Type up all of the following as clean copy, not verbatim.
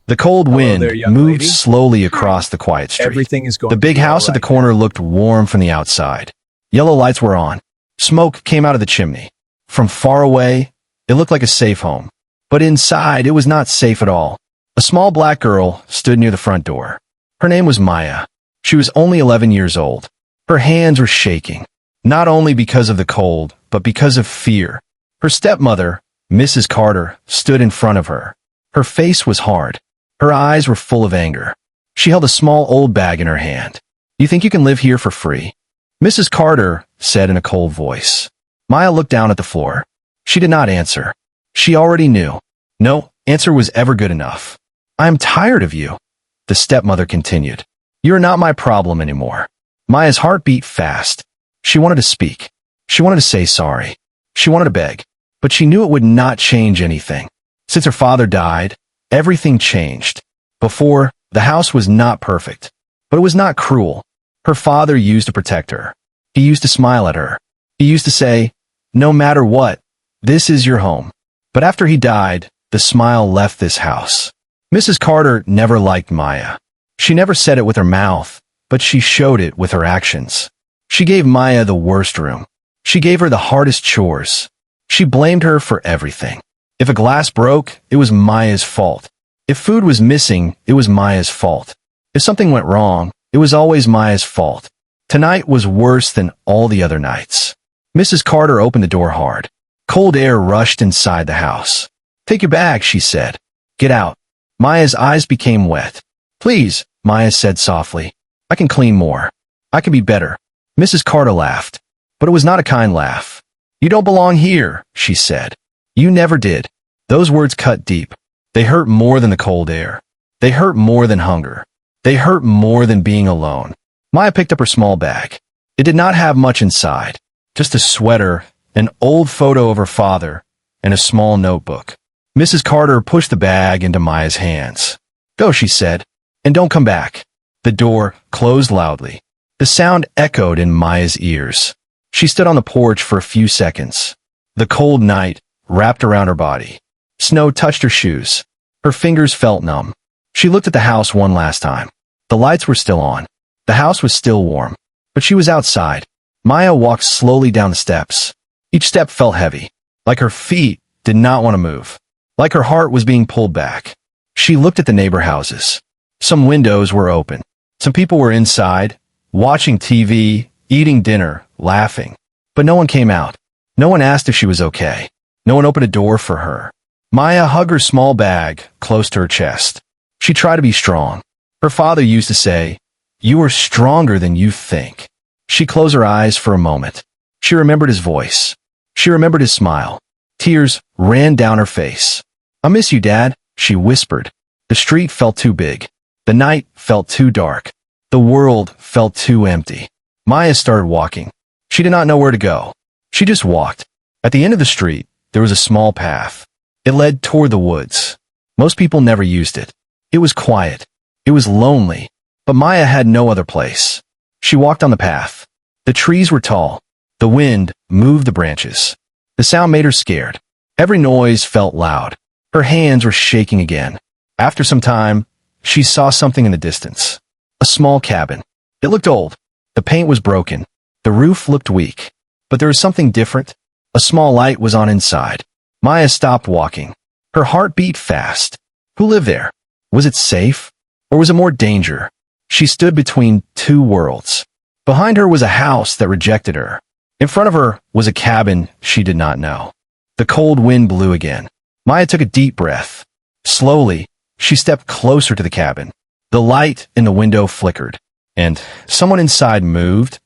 The cold Hello wind there, young moved lady. slowly across the quiet street. Everything is going The to big be house all at the right corner looked warm from the outside. Yellow lights were on. Smoke came out of the chimney. From far away, it looked like a safe home. But inside, it was not safe at all. A small black girl stood near the front door. Her name was Maya. She was only 11 years old. Her hands were shaking, not only because of the cold, but because of fear. Her stepmother, Mrs. Carter, stood in front of her. Her face was hard. Her eyes were full of anger. She held a small old bag in her hand. "You think you can live here for free?" Mrs. Carter said in a cold voice. Maya looked down at the floor. She did not answer. She already knew. No answer was ever good enough. "I am tired of you," the stepmother continued. "You are not my problem anymore." Maya's heart beat fast. She wanted to speak. She wanted to say sorry. She wanted to beg. But she knew it would not change anything. Since her father died, everything changed. Before, the house was not perfect, but it was not cruel. Her father used to protect her. He used to smile at her. He used to say, "No matter what, this is your home." But after he died, the smile left this house. Mrs. Carter never liked Maya. She never said it with her mouth, but she showed it with her actions. She gave Maya the worst room. She gave her the hardest chores. She blamed her for everything. If a glass broke, it was Maya's fault. If food was missing, it was Maya's fault. If something went wrong, it was always Maya's fault. Tonight was worse than all the other nights. Mrs. Carter opened the door hard. Cold air rushed inside the house. "Take your bag," she said. "Get out." Maya's eyes became wet. "Please," Maya said softly. "I can clean more. I can be better." Mrs. Carter laughed, but it was not a kind laugh. "You don't belong here," she said. "You never did." Those words cut deep. They hurt more than the cold air. They hurt more than hunger. They hurt more than being alone. Maya picked up her small bag. It did not have much inside. Just a sweater, an old photo of her father, and a small notebook. Mrs. Carter pushed the bag into Maya's hands. "Go," she said, "and don't come back." The door closed loudly. The sound echoed in Maya's ears. She stood on the porch for a few seconds. The cold night wrapped around her body. Snow touched her shoes. Her fingers felt numb. She looked at the house one last time. The lights were still on. The house was still warm. But she was outside. Maya walked slowly down the steps. Each step felt heavy, like her feet did not want to move, like her heart was being pulled back. She looked at the neighbor houses. Some windows were open. Some people were inside, watching TV, eating dinner, laughing. But no one came out. No one asked if she was okay. No one opened a door for her. Maya hugged her small bag close to her chest. She tried to be strong. Her father used to say, "You are stronger than you think." She closed her eyes for a moment. She remembered his voice. She remembered his smile. Tears ran down her face. "I miss you, Dad," she whispered. The street felt too big. The night felt too dark. The world felt too empty. Maya started walking. She did not know where to go. She just walked. At the end of the street, there was a small path. It led toward the woods. Most people never used it. It was quiet. It was lonely. But Maya had no other place. She walked on the path. The trees were tall. The wind moved the branches. The sound made her scared. Every noise felt loud. Her hands were shaking again. After some time, she saw something in the distance. A small cabin. It looked old. The paint was broken. The roof looked weak. But there was something different. A small light was on inside. Maya stopped walking. Her heart beat fast. Who lived there? Was it safe? Or was it more danger? She stood between two worlds. Behind her was a house that rejected her. In front of her was a cabin she did not know. The cold wind blew again. Maya took a deep breath. Slowly, she stepped closer to the cabin. The light in the window flickered, and someone inside moved.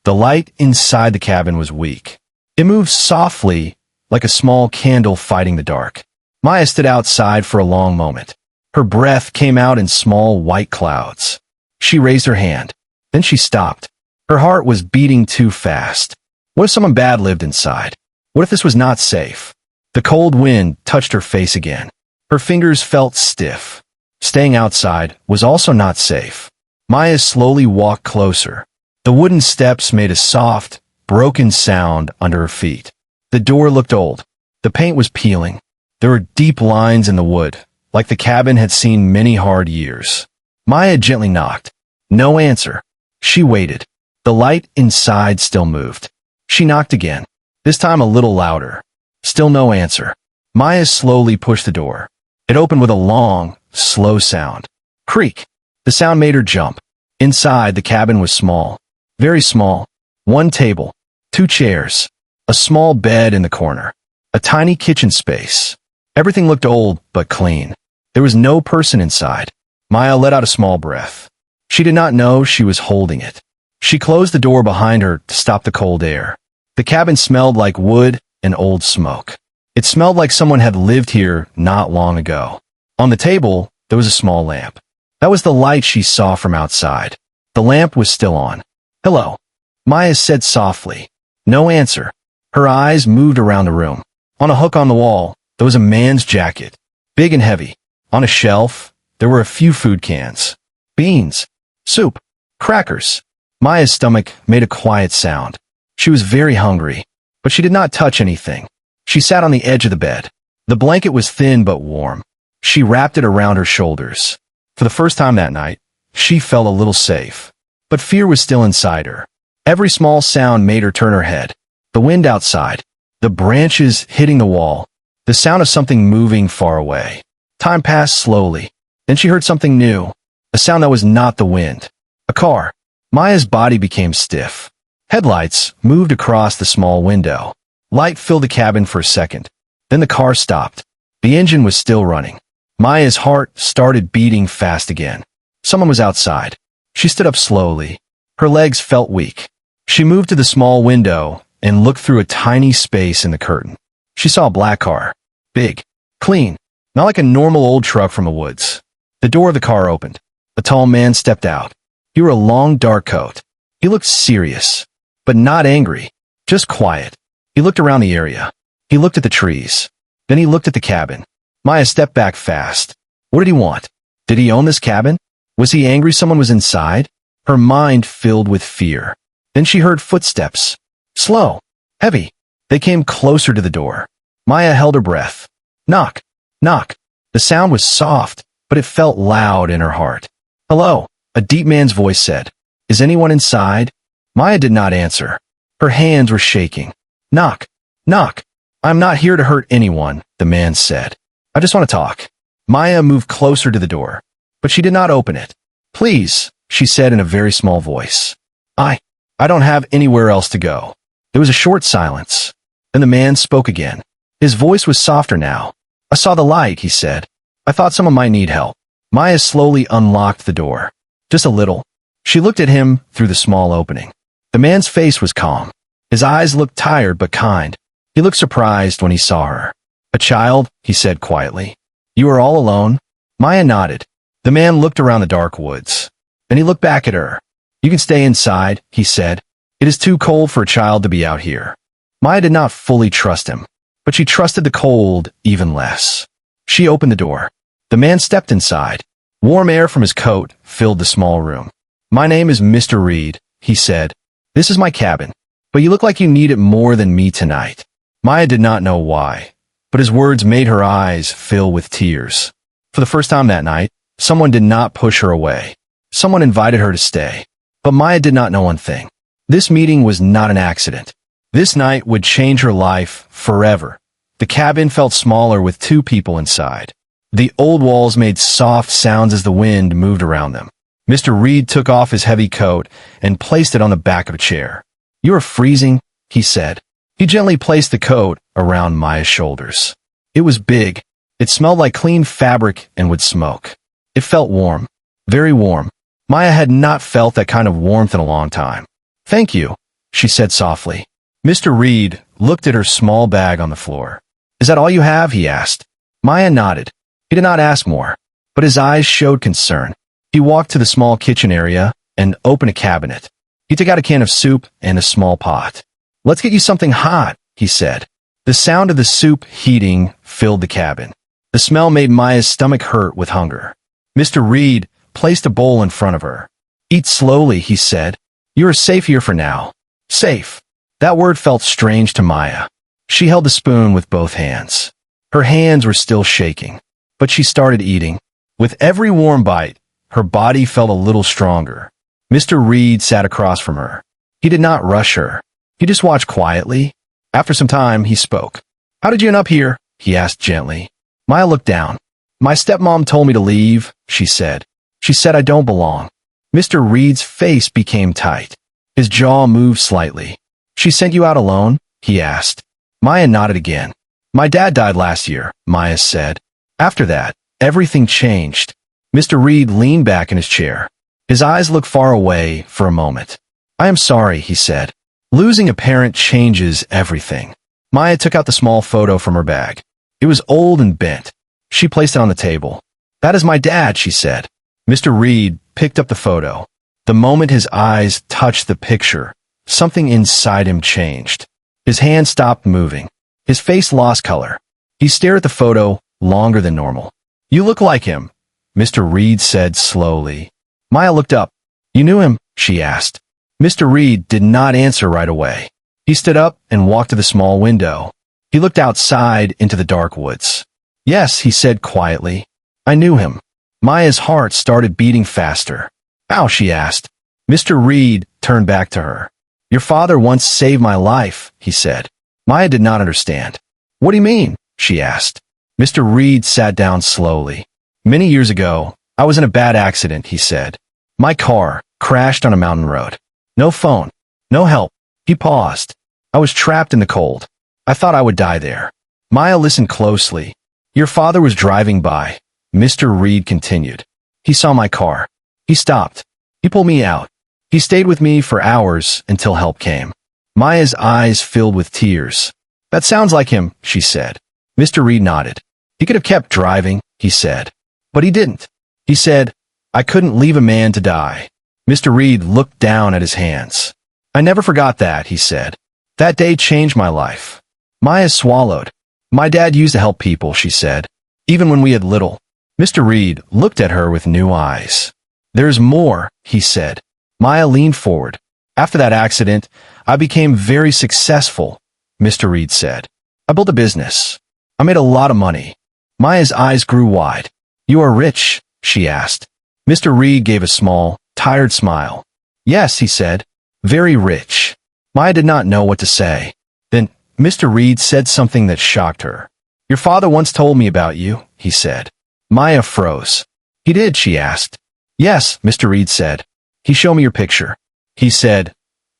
The light inside the cabin was weak. It moved softly, like a small candle fighting the dark. Maya stood outside for a long moment. Her breath came out in small white clouds. She raised her hand. Then she stopped. Her heart was beating too fast. What if someone bad lived inside? What if this was not safe? The cold wind touched her face again. Her fingers felt stiff. Staying outside was also not safe. Maya slowly walked closer. The wooden steps made a soft, broken sound under her feet. The door looked old. The paint was peeling. There were deep lines in the wood, like the cabin had seen many hard years. Maya gently knocked. No answer. She waited. The light inside still moved. She knocked again, this time a little louder. Still no answer. Maya slowly pushed the door. It opened with a long, slow sound. Creak. The sound made her jump. Inside, the cabin was small. Very small. One table. 2 chairs. A small bed in the corner. A tiny kitchen space. Everything looked old, but clean. There was no person inside. Maya let out a small breath. She did not know she was holding it. She closed the door behind her to stop the cold air. The cabin smelled like wood and old smoke. It smelled like someone had lived here not long ago. On the table, there was a small lamp. That was the light she saw from outside. The lamp was still on. Hello, Maya said softly. No answer. Her eyes moved around the room. On a hook on the wall, there was a man's jacket, big and heavy. On a shelf, there were a few food cans. Beans, soup, crackers. Maya's stomach made a quiet sound. She was very hungry, but she did not touch anything. She sat on the edge of the bed. The blanket was thin but warm. She wrapped it around her shoulders. For the first time that night, she felt a little safe. But fear was still inside her. Every small sound made her turn her head. The wind outside, the branches hitting the wall, the sound of something moving far away. Time passed slowly. Then she heard something new, a sound that was not the wind. A car. Maya's body became stiff. Headlights moved across the small window. Light filled the cabin for a second. Then the car stopped. The engine was still running. Maya's heart started beating fast again. Someone was outside. She stood up slowly. Her legs felt weak. She moved to the small window and looked through a tiny space in the curtain. She saw a black car. Big. Clean. Not like a normal old truck from the woods. The door of the car opened. A tall man stepped out. He wore a long dark coat. He looked serious, but not angry, just quiet. He looked around the area. He looked at the trees. Then he looked at the cabin. Maya stepped back fast. What did he want? Did he own this cabin? Was he angry someone was inside? Her mind filled with fear. Then she heard footsteps. Slow. Heavy. They came closer to the door. Maya held her breath. Knock. Knock. The sound was soft, but it felt loud in her heart. Hello, a deep man's voice said. Is anyone inside? Maya did not answer. Her hands were shaking. Knock. Knock. I'm not here to hurt anyone, the man said. I just want to talk. Maya moved closer to the door, but she did not open it. Please, she said in a very small voice. I don't have anywhere else to go. There was a short silence. Then the man spoke again. His voice was softer now. I saw the light, he said. I thought someone might need help. Maya slowly unlocked the door. Just a little. She looked at him through the small opening. The man's face was calm. His eyes looked tired but kind. He looked surprised when he saw her. A child, he said quietly. You are all alone? Maya nodded. The man looked around the dark woods. Then he looked back at her. You can stay inside, he said. It is too cold for a child to be out here. Maya did not fully trust him, but she trusted the cold even less. She opened the door. The man stepped inside. Warm air from his coat filled the small room. My name is Mr. Reed, he said. This is my cabin, but you look like you need it more than me tonight. Maya did not know why, but his words made her eyes fill with tears. For the first time that night, someone did not push her away. Someone invited her to stay. But Maya did not know one thing. This meeting was not an accident. This night would change her life forever. The cabin felt smaller with 2 people inside. The old walls made soft sounds as the wind moved around them. Mr. Reed took off his heavy coat and placed it on the back of a chair. You are freezing, he said. He gently placed the coat around Maya's shoulders. It was big. It smelled like clean fabric and would smoke. It felt warm. Very warm. Maya had not felt that kind of warmth in a long time. Thank you, she said softly. Mr. Reed looked at her small bag on the floor. Is that all you have? He asked. Maya nodded. He did not ask more, but his eyes showed concern. He walked to the small kitchen area and opened a cabinet. He took out a can of soup and a small pot. Let's get you something hot, he said. The sound of the soup heating filled the cabin. The smell made Maya's stomach hurt with hunger. Mr. Reed placed a bowl in front of her. Eat slowly, he said. You are safe here for now. Safe. That word felt strange to Maya. She held the spoon with both hands. Her hands were still shaking. but she started eating. With every warm bite, her body felt a little stronger. Mr. Reed sat across from her. He did not rush her. He just watched quietly. After some time, he spoke. "How did you end up here?" he asked gently. Maya looked down. "My stepmom told me to leave," she said. "She said I don't belong." Mr. Reed's face became tight. His jaw moved slightly. "She sent you out alone?" he asked. Maya nodded again. "My dad died last year," Maya said. After that, everything changed. Mr. Reed leaned back in his chair. His eyes looked far away for a moment. "I am sorry," he said. "Losing a parent changes everything." Maya took out the small photo from her bag. It was old and bent. She placed it on the table. "That is my dad," she said. Mr. Reed picked up the photo. The moment his eyes touched the picture, something inside him changed. His hand stopped moving. His face lost color. He stared at the photo longer than normal. "You look like him," Mr. Reed said slowly. Maya looked up. "You knew him?" she asked. Mr. Reed did not answer right away. He stood up and walked to the small window. He looked outside into the dark woods. "Yes," he said quietly. "I knew him." Maya's heart started beating faster. "How?" she asked. Mr. Reed turned back to her. "Your father once saved my life," he said. Maya did not understand. "What do you mean?" she asked. Mr. Reed sat down slowly. "Many years ago, I was in a bad accident," he said. "My car crashed on a mountain road. No phone. No help." He paused. "I was trapped in the cold. I thought I would die there." Maya listened closely. "Your father was driving by," Mr. Reed continued. "He saw my car. He stopped. He pulled me out. He stayed with me for hours until help came." Maya's eyes filled with tears. "That sounds like him," she said. Mr. Reed nodded. "He could have kept driving," he said. "But he didn't." He said, "I couldn't leave a man to die." Mr. Reed looked down at his hands. "I never forgot that," he said. "That day changed my life." Maya swallowed. "My dad used to help people," she said, "even when we had little." Mr. Reed looked at her with new eyes. "There's more," he said. Maya leaned forward. "After that accident, I became very successful," Mr. Reed said. "I built a business. I made a lot of money." Maya's eyes grew wide. "You are rich?" she asked. Mr. Reed gave a small, tired smile. "Yes," he said. "Very rich." Maya did not know what to say. Then Mr. Reed said something that shocked her. "Your father once told me about you," he said. Maya froze. "He did?" she asked. "Yes," Mr. Reed said. "He showed me your picture. He said,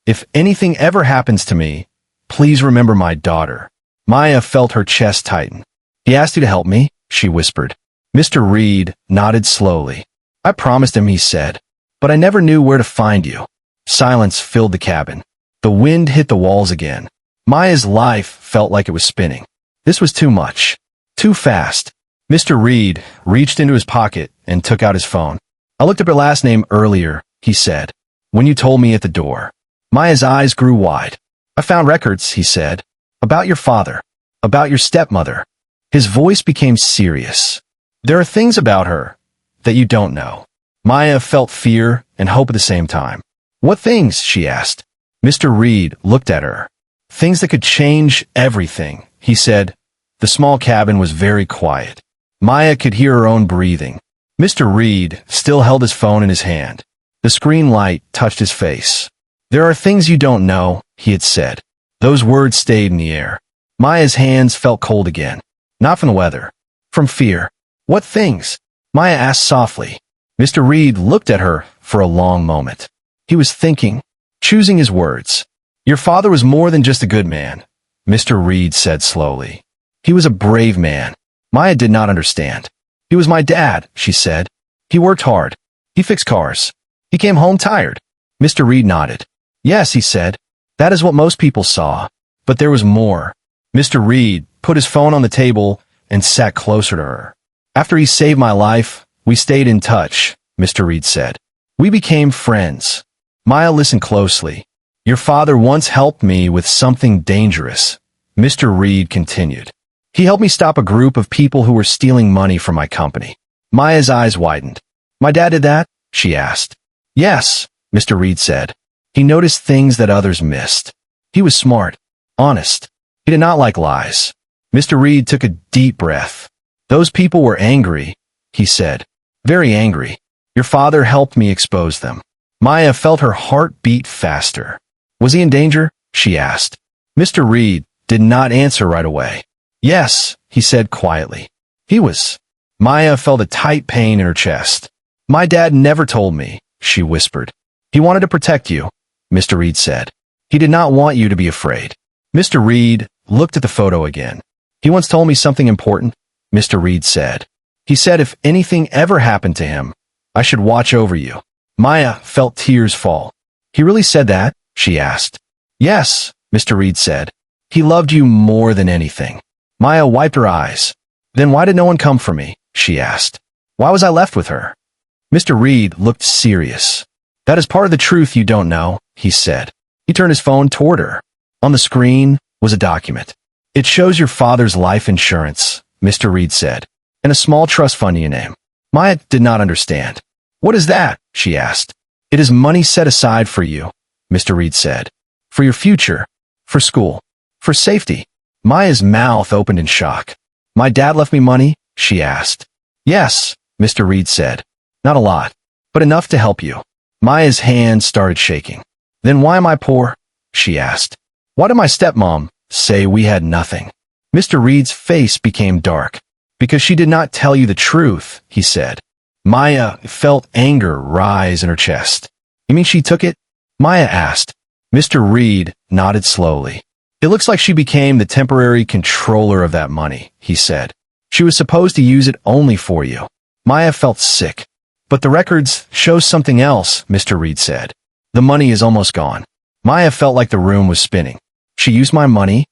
'If anything ever happens to me, please remember my daughter.'" Maya felt her chest tighten. "He asked you to help me?" she whispered. Mr. Reed nodded slowly. "I promised him," he said, "but I never knew where to find you." Silence filled the cabin. The wind hit the walls again. Maya's life felt like it was spinning. This was too much. Too fast. Mr. Reed reached into his pocket and took out his phone. "I looked up your last name earlier," he said, "when you told me at the door." Maya's eyes grew wide. "I found records," he said, "about your father, about your stepmother." His voice became serious. "There are things about her that you don't know." Maya felt fear and hope at the same time. "What things?" she asked. Mr. Reed looked at her. "Things that could change everything," he said. The small cabin was very quiet. Maya could hear her own breathing. Mr. Reed still held his phone in his hand. The screen light touched his face. "There are things you don't know," he had said. Those words stayed in the air. Maya's hands felt cold again. Not from the weather. From fear. "What things?" Maya asked softly. Mr. Reed looked at her for a long moment. He was thinking, choosing his words. "Your father was more than just a good man," Mr. Reed said slowly. "He was a brave man." Maya did not understand. "He was my dad," she said. "He worked hard. He fixed cars. He came home tired." Mr. Reed nodded. "Yes," he said. "That is what most people saw. But there was more." Mr. Reed put his phone on the table and sat closer to her. "After he saved my life, we stayed in touch," Mr. Reed said. "We became friends." Maya listened closely. "Your father once helped me with something dangerous," Mr. Reed continued. "He helped me stop a group of people who were stealing money from my company." Maya's eyes widened. "My dad did that?" she asked. "Yes," Mr. Reed said. "He noticed things that others missed. He was smart, honest. He did not like lies." Mr. Reed took a deep breath. Those people were angry, he said. Very angry. Your father helped me expose them. Maya felt her heart beat faster. Was he in danger? She asked. Mr. Reed did not answer right away. Yes, he said quietly. He was. Maya felt a tight pain in her chest. My dad never told me, she whispered. He wanted to protect you, Mr. Reed said. He did not want you to be afraid. Mr. Reed looked at the photo again. He once told me something important, Mr. Reed said. He said if anything ever happened to him, I should watch over you. Maya felt tears fall. He really said that? She asked. Yes, Mr. Reed said. He loved you more than anything. Maya wiped her eyes. Then why did no one come for me? She asked. Why was I left with her? Mr. Reed looked serious. That is part of the truth you don't know, he said. He turned his phone toward her. On the screen was a document. It shows your father's life insurance, Mr. Reed said, and a small trust fund in your name. Maya did not understand. What is that? She asked. It is money set aside for you, Mr. Reed said. For your future, for school, for safety. Maya's mouth opened in shock. My dad left me money? She asked. Yes, Mr. Reed said. Not a lot, but enough to help you. Maya's hand started shaking. Then why am I poor? She asked. Why did my stepmom say we had nothing? Mr. Reed's face became dark. Because she did not tell you the truth, he said. Maya felt anger rise in her chest. You mean she took it? Maya asked. Mr. Reed nodded slowly. It looks like she became the temporary controller of that money, he said. She was supposed to use it only for you. Maya felt sick. But the records show something else, Mr. Reed said. The money is almost gone. Maya felt like the room was spinning. She used my money?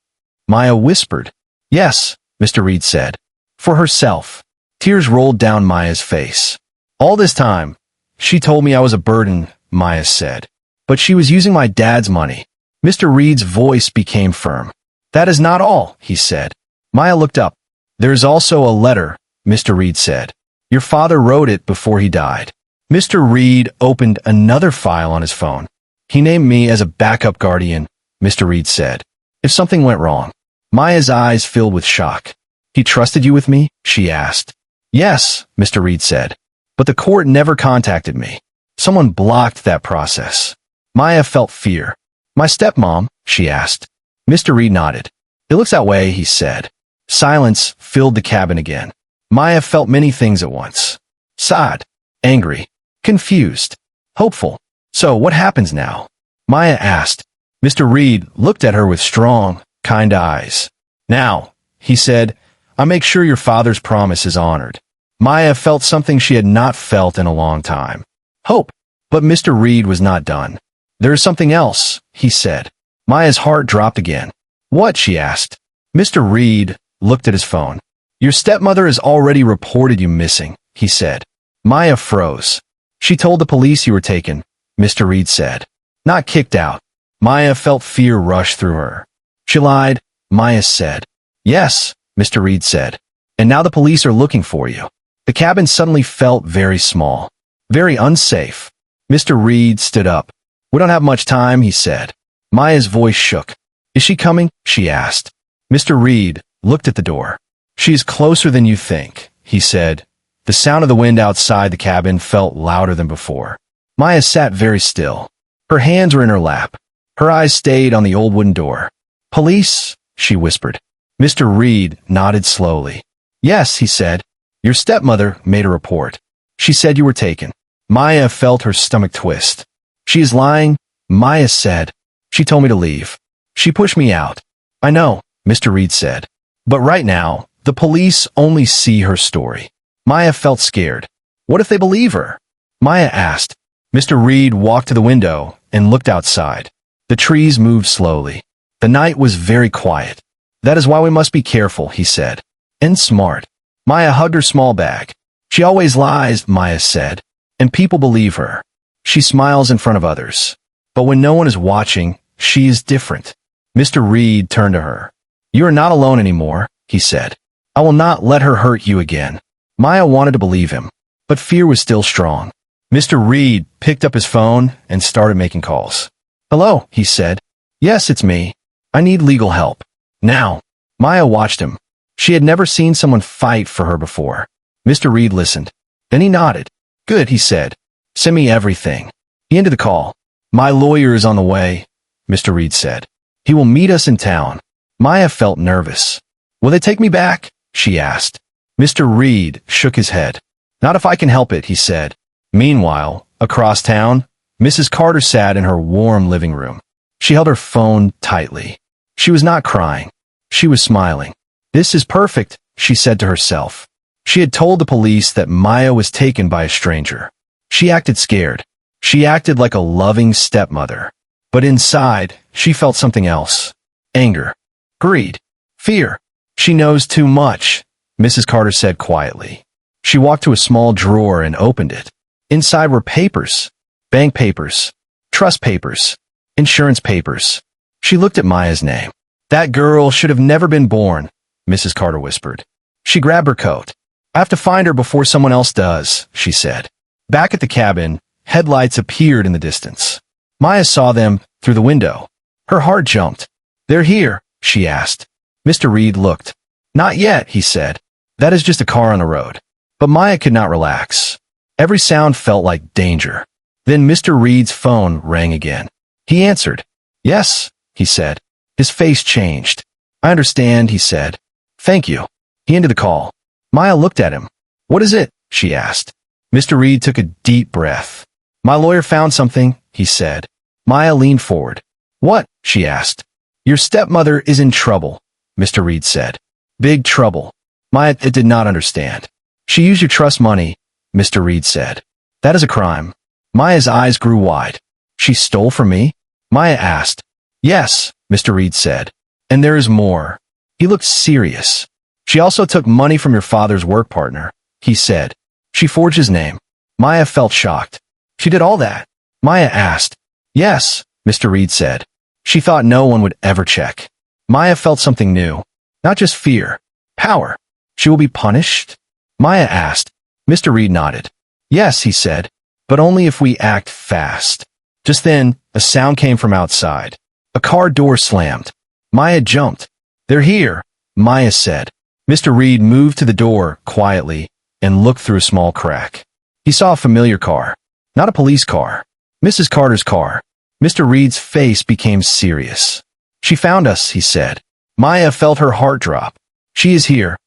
Maya whispered. Yes, Mr. Reed said. For herself. Tears rolled down Maya's face. All this time, she told me I was a burden, Maya said. But she was using my dad's money. Mr. Reed's voice became firm. That is not all, he said. Maya looked up. There is also a letter, Mr. Reed said. Your father wrote it before he died. Mr. Reed opened another file on his phone. He named me as a backup guardian, Mr. Reed said. If something went wrong. Maya's eyes filled with shock. He trusted you with me? She asked. Yes, Mr. Reed said. But the court never contacted me. Someone blocked that process. Maya felt fear. My stepmom? She asked. Mr. Reed nodded. It looks that way, he said. Silence filled the cabin again. Maya felt many things at once. Sad, angry, confused, hopeful. So what happens now? Maya asked. Mr. Reed looked at her with strong, kind eyes. Now, he said, I make sure your father's promise is honored. Maya felt something she had not felt in a long time. Hope. But Mr. Reed was not done. There is something else, he said. Maya's heart dropped again. What? She asked. Mr. Reed looked at his phone. Your stepmother has already reported you missing, he said. Maya froze. She told the police you were taken, Mr. Reed said. Not kicked out. Maya felt fear rush through her. She lied, Maya said. Yes, Mr. Reed said. And now the police are looking for you. The cabin suddenly felt very small. Very unsafe. Mr. Reed stood up. We don't have much time, he said. Maya's voice shook. Is she coming? She asked. Mr. Reed looked at the door. She is closer than you think, he said. The sound of the wind outside the cabin felt louder than before. Maya sat very still. Her hands were in her lap. Her eyes stayed on the old wooden door. Police? She whispered. Mr. Reed nodded slowly. Yes, he said. Your stepmother made a report. She said you were taken. Maya felt her stomach twist. She is lying, Maya said. She told me to leave. She pushed me out. I know, Mr. Reed said. But right now, the police only see her story. Maya felt scared. What if they believe her? Maya asked. Mr. Reed walked to the window and looked outside. The trees moved slowly. The night was very quiet. That is why we must be careful, he said. And smart. Maya hugged her small bag. She always lies, Maya said. And people believe her. She smiles in front of others. But when no one is watching, she is different. Mr. Reed turned to her. You are not alone anymore, he said. I will not let her hurt you again. Maya wanted to believe him, but fear was still strong. Mr. Reed picked up his phone and started making calls. Hello, he said. Yes, it's me. I need legal help. Now. Maya watched him. She had never seen someone fight for her before. Mr. Reed listened. Then he nodded. Good, he said. Send me everything. He ended the call. My lawyer is on the way, Mr. Reed said. He will meet us in town. Maya felt nervous. Will they take me back? She asked. Mr. Reed shook his head. Not if I can help it, he said. Meanwhile, across town, Mrs. Carter sat in her warm living room. She held her phone tightly. She was not crying. She was smiling. This is perfect, she said to herself. She had told the police that Maya was taken by a stranger. She acted scared. She acted like a loving stepmother. But inside, she felt something else. Anger. Greed. Fear. She knows too much, Mrs. Carter said quietly. She walked to a small drawer and opened it. Inside were papers. Bank papers. Trust papers. Insurance papers. She looked at Maya's name. That girl should have never been born, Mrs. Carter whispered. She grabbed her coat. I have to find her before someone else does, she said. Back at the cabin, headlights appeared in the distance. Maya saw them through the window. Her heart jumped. They're here, she asked. Mr. Reed looked. Not yet, he said. That is just a car on the road. But Maya could not relax. Every sound felt like danger. Then Mr. Reed's phone rang again. He answered. Yes, he said. His face changed. I understand, he said. Thank you. He ended the call. Maya looked at him. What is it? She asked. Mr. Reed took a deep breath. My lawyer found something, he said. Maya leaned forward. What? She asked. Your stepmother is in trouble, Mr. Reed said. Big trouble. Maya did not understand. She used your trust money, Mr. Reed said. That is a crime. Maya's eyes grew wide. She stole from me? Maya asked. Yes, Mr. Reed said. And there is more. He looked serious. She also took money from your father's work partner, he said. She forged his name. Maya felt shocked. She did all that? Maya asked. Yes, Mr. Reed said. She thought no one would ever check. Maya felt something new. Not just fear. Power. She will be punished? Maya asked. Mr. Reed nodded. Yes, he said. But only if we act fast. Just then, a sound came from outside. A car door slammed. Maya jumped. They're here, Maya said. Mr. Reed moved to the door quietly and looked through a small crack. He saw a familiar car. Not a police car. Mrs. Carter's car. Mr. Reed's face became serious. She found us, he said. Maya felt her heart drop. She is here.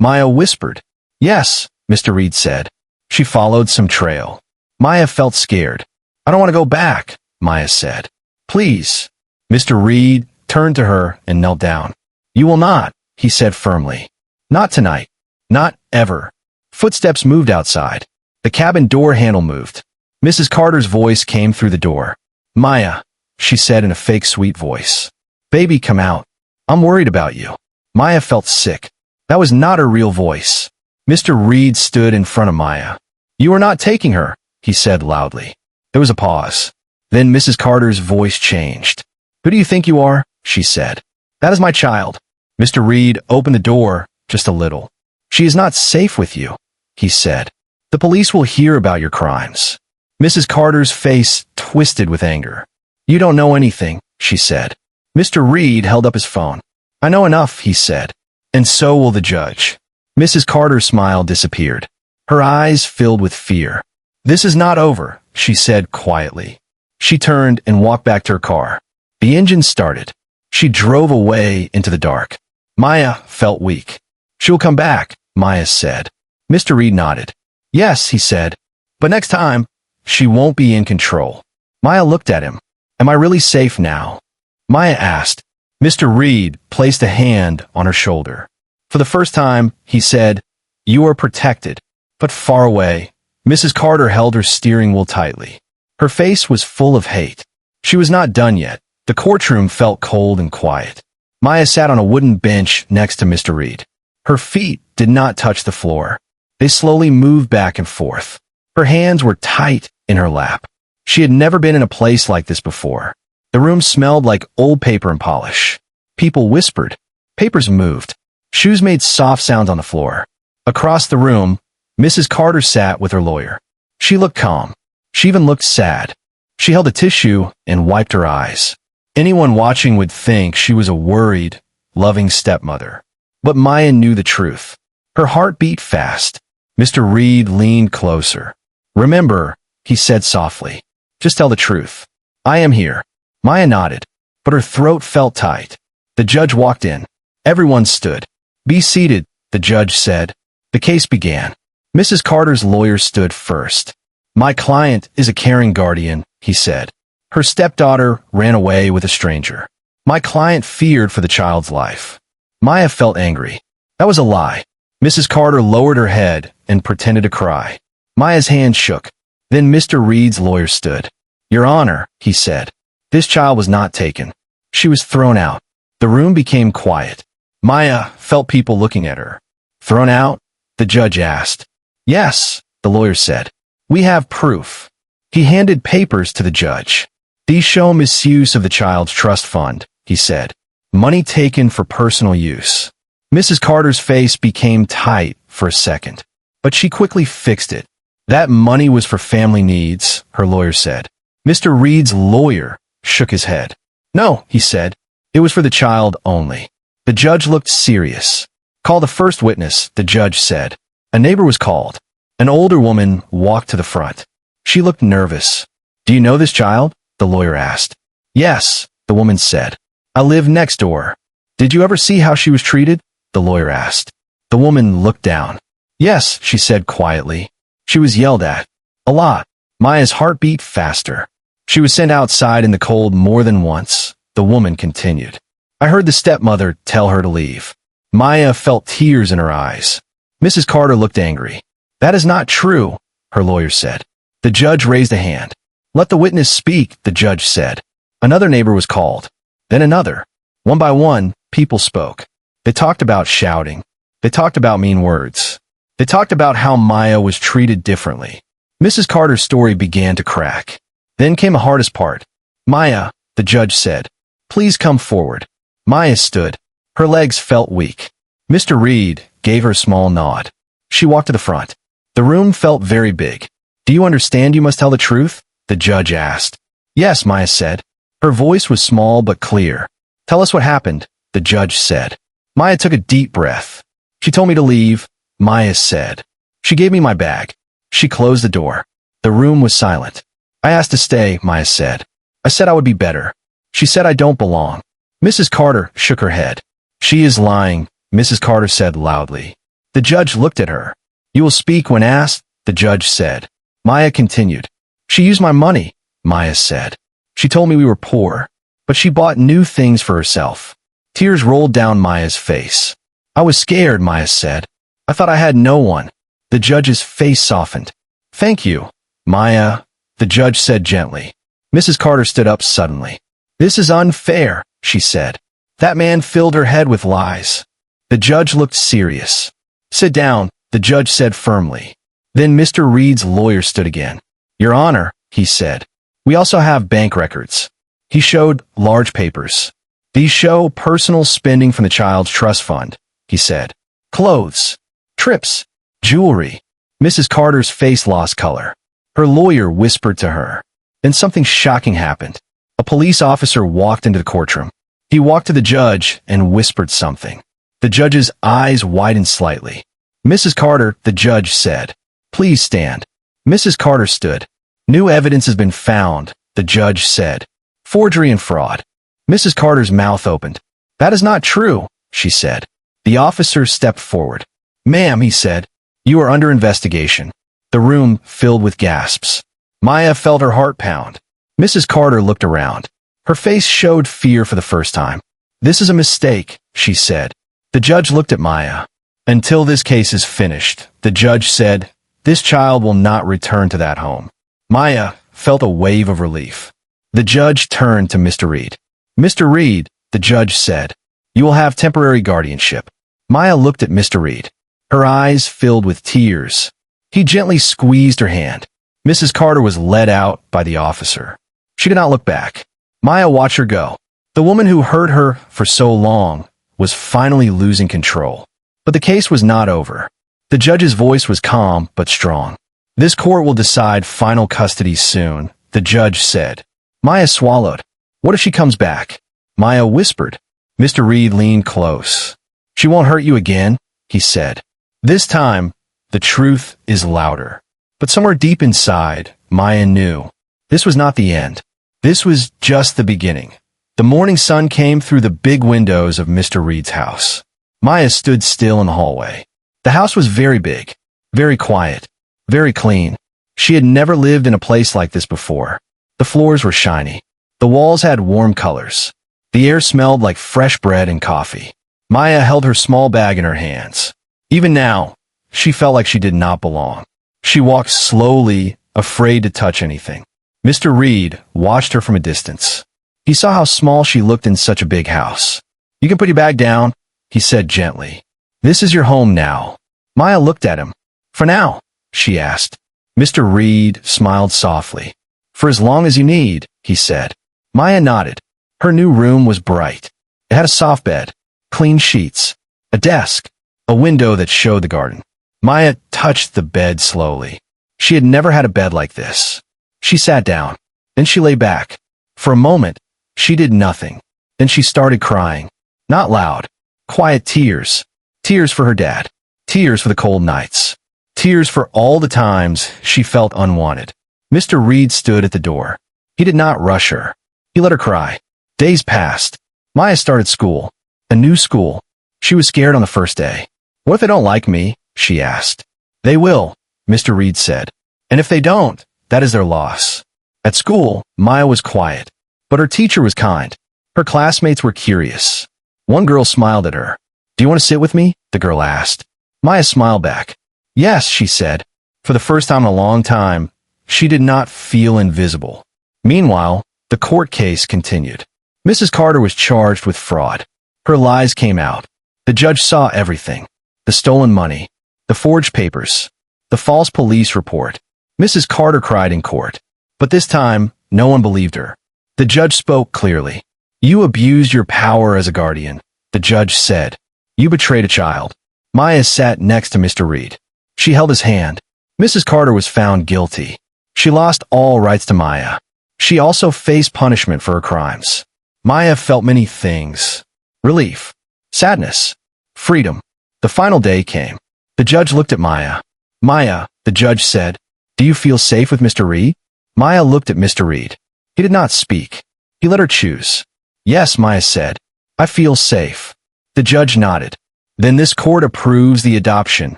Maya whispered. Yes, Mr. Reed said. She followed some trail. Maya felt scared. I don't want to go back, Maya said. Please. Mr. Reed turned to her and knelt down. You will not, he said firmly. Not tonight. Not ever. Footsteps moved outside. The cabin door handle moved. Mrs. Carter's voice came through the door. Maya, she said in a fake sweet voice. Baby, come out. I'm worried about you. Maya felt sick. That was not her real voice. Mr. Reed stood in front of Maya. You are not taking her, he said loudly. There was a pause. Then Mrs. Carter's voice changed. Who do you think you are? She said. That is my child. Mr. Reed opened the door just a little. She is not safe with you, he said. The police will hear about your crimes. Mrs. Carter's face twisted with anger. You don't know anything, she said. Mr. Reed held up his phone. I know enough, he said. And so will the judge. Mrs. Carter's smile disappeared. Her eyes filled with fear. This is not over, she said quietly. She turned and walked back to her car. The engine started. She drove away into the dark. Maya felt weak. She'll come back, Maya said. Mr. Reed nodded. Yes, he said. But next time, she won't be in control. Maya looked at him. Am I really safe now? Maya asked. Mr. Reed placed a hand on her shoulder. For the first time, he said, You are protected, but far away. Mrs. Carter held her steering wheel tightly. Her face was full of hate. She was not done yet. The courtroom felt cold and quiet. Maya sat on a wooden bench next to Mr. Reed. Her feet did not touch the floor. They slowly moved back and forth. Her hands were tight in her lap. She had never been in a place like this before. The room smelled like old paper and polish. People whispered. Papers moved. Shoes made soft sounds on the floor. Across the room, Mrs. Carter sat with her lawyer. She looked calm. She even looked sad. She held a tissue and wiped her eyes. Anyone watching would think she was a worried, loving stepmother. But Maya knew the truth. Her heart beat fast. Mr. Reed leaned closer. "Remember," he said softly. "Just tell the truth. I am here." Maya nodded, but her throat felt tight. The judge walked in. Everyone stood. "Be seated," the judge said. The case began. Mrs. Carter's lawyer stood first. "My client is a caring guardian," he said. "Her stepdaughter ran away with a stranger. My client feared for the child's life." Maya felt angry. That was a lie. Mrs. Carter lowered her head and pretended to cry. Maya's hand shook. Then Mr. Reed's lawyer stood. "Your Honor," he said, "this child was not taken. She was thrown out." The room became quiet. Maya felt people looking at her. "Thrown out?" the judge asked. "Yes," the lawyer said. "We have proof." He handed papers to the judge. "These show misuse of the child's trust fund," he said. "Money taken for personal use." Mrs. Carter's face became tight for a second, but she quickly fixed it. "That money was for family needs," her lawyer said. Mr. Reed's lawyer shook his head. "No," he said. "It was for the child only." The judge looked serious. "Call the first witness," the judge said. A neighbor was called. An older woman walked to the front. She looked nervous. "Do you know this child?" the lawyer asked. "Yes," the woman said. "I live next door." "Did you ever see how she was treated?" the lawyer asked. The woman looked down. "Yes," she said quietly. "She was yelled at. A lot." Maya's heart beat faster. "She was sent outside in the cold more than once," the woman continued. "I heard the stepmother tell her to leave." Maya felt tears in her eyes. Mrs. Carter looked angry. "That is not true," her lawyer said. The judge raised a hand. "Let the witness speak," the judge said. Another neighbor was called. Then another. One by one, people spoke. They talked about shouting. They talked about mean words. They talked about how Maya was treated differently. Mrs. Carter's story began to crack. Then came the hardest part. "Maya," the judge said, "please come forward." Maya stood. Her legs felt weak. Mr. Reed gave her a small nod. She walked to the front. The room felt very big. "Do you understand you must tell the truth?" the judge asked. "Yes," Maya said. Her voice was small but clear. "Tell us what happened," the judge said. Maya took a deep breath. "She told me to leave," Maya said. "She gave me my bag." She closed the door. The room was silent. "I asked to stay," Maya said. "I said I would be better." She said I don't belong. Mrs. Carter shook her head. "She is lying," Mrs. Carter said loudly. The judge looked at her. "You will speak when asked," the judge said. Maya continued. "She used my money," Maya said. "She told me we were poor, but she bought new things for herself." Tears rolled down Maya's face. "I was scared," Maya said. "I thought I had no one." The judge's face softened. "Thank you, Maya," the judge said gently. Mrs. Carter stood up suddenly. "This is unfair," she said. "That man filled her head with lies." The judge looked serious. "Sit down," the judge said firmly. Then Mr. Reed's lawyer stood again. "Your Honor," he said, "we also have bank records." He showed large papers. "These show personal spending from the child's trust fund," he said. "Clothes, trips, jewelry." Mrs. Carter's face lost color. Her lawyer whispered to her. Then something shocking happened. A police officer walked into the courtroom. He walked to the judge and whispered something. The judge's eyes widened slightly. "Mrs. Carter," the judge said, "please stand." Mrs. Carter stood. "New evidence has been found," the judge said. "Forgery and fraud." Mrs. Carter's mouth opened. "That is not true," she said. The officer stepped forward. "Ma'am," he said, "you are under investigation." The room filled with gasps. Maya felt her heart pound. Mrs. Carter looked around. Her face showed fear for the first time. "This is a mistake," she said. The judge looked at Maya. "Until this case is finished," the judge said, "this child will not return to that home." Maya felt a wave of relief. The judge turned to Mr. Reed. "Mr. Reed," the judge said, "you will have temporary guardianship." Maya looked at Mr. Reed. Her eyes filled with tears. He gently squeezed her hand. Mrs. Carter was led out by the officer. She did not look back. Maya watched her go. The woman who hurt her for so long was finally losing control. But the case was not over. The judge's voice was calm but strong. "This court will decide final custody soon," the judge said. Maya swallowed. "What if she comes back?" Maya whispered. Mr. Reed leaned close. She won't hurt you again, he said. This time, the truth is louder. But somewhere deep inside, Maya knew. This was not the end. This was just the beginning. The morning sun came through the big windows of Mr. Reed's house. Maya stood still in the hallway. The house was very big, very quiet, very clean. She had never lived in a place like this before. The floors were shiny. The walls had warm colors. The air smelled like fresh bread and coffee. Maya held her small bag in her hands. Even now, she felt like she did not belong. She walked slowly, afraid to touch anything. Mr. Reed watched her from a distance. He saw how small she looked in such a big house. You can put your bag down, he said gently. This is your home now. Maya looked at him. For now, she asked. Mr. Reed smiled softly. For as long as you need, he said. Maya nodded. Her new room was bright. It had a soft bed, clean sheets, a desk, a window that showed the garden. Maya touched the bed slowly. She had never had a bed like this. She sat down. Then she lay back. For a moment, she did nothing. Then she started crying. Not loud. Quiet tears. Tears for her dad. Tears for the cold nights. Tears for all the times she felt unwanted. Mr. Reed stood at the door. He did not rush her. He let her cry. Days passed. Maya started school. A new school. She was scared on the first day. What if they don't like me? She asked. They will, Mr. Reed said. And if they don't, that is their loss. At school, Maya was quiet, but her teacher was kind. Her classmates were curious. One girl smiled at her. Do you want to sit with me? The girl asked. Maya smiled back. Yes, she said. For the first time in a long time, she did not feel invisible. Meanwhile, the court case continued. Mrs. Carter was charged with fraud. Her lies came out. The judge saw everything. The stolen money, the forged papers, the false police report. Mrs. Carter cried in court. But this time, no one believed her. The judge spoke clearly. You abused your power as a guardian, the judge said. You betrayed a child. Maya sat next to Mr. Reed. She held his hand. Mrs. Carter was found guilty. She lost all rights to Maya. She also faced punishment for her crimes. Maya felt many things. Relief, sadness, freedom. The final day came. The judge looked at Maya. Maya, the judge said, do you feel safe with Mr. Reed? Maya looked at Mr. Reed. He did not speak. He let her choose. Yes, Maya said. I feel safe. The judge nodded. Then this court approves the adoption,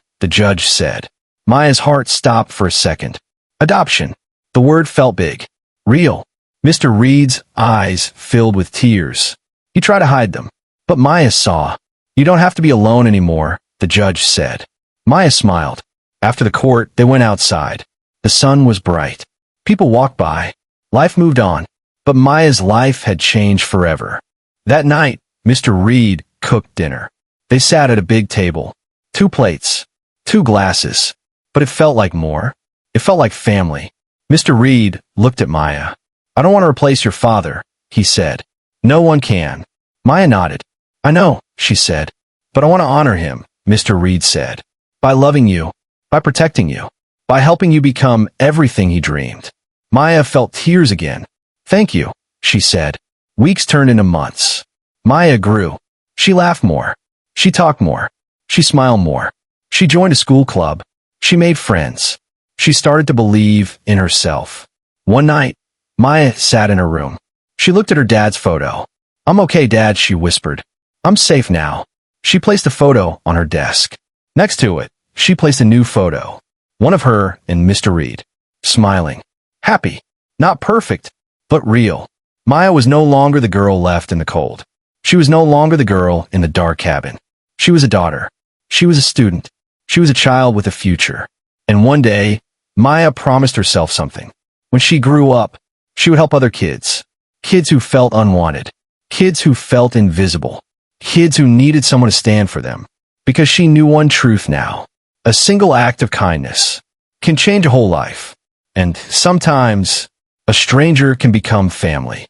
the judge said. Maya's heart stopped for a second. Adoption. The word felt big. Real. Mr. Reed's eyes filled with tears. He tried to hide them. But Maya saw. You don't have to be alone anymore, the judge said. Maya smiled. After the court, they went outside. The sun was bright. People walked by. Life moved on. But Maya's life had changed forever. That night, Mr. Reed cooked dinner. They sat at a big table. 2 plates. 2 glasses. But it felt like more. It felt like family. Mr. Reed looked at Maya. I don't want to replace your father, he said. No one can. Maya nodded. I know, she said. But I want to honor him, Mr. Reed said. By loving you. By protecting you. By helping you become everything he dreamed. Maya felt tears again. Thank you, she said. Weeks turned into months. Maya grew. She laughed more. She talked more. She smiled more. She joined a school club. She made friends. She started to believe in herself. One night, Maya sat in her room. She looked at her dad's photo. I'm okay, Dad, she whispered. I'm safe now. She placed a photo on her desk. Next to it, she placed a new photo. One of her and Mr. Reed. Smiling. Happy. Not perfect, but real. Maya was no longer the girl left in the cold. She was no longer the girl in the dark cabin. She was a daughter. She was a student. She was a child with a future. And one day, Maya promised herself something. When she grew up, she would help other kids. Kids who felt unwanted. Kids who felt invisible. Kids who needed someone to stand for them. Because she knew one truth now. A single act of kindness can change a whole life. And sometimes, a stranger can become family.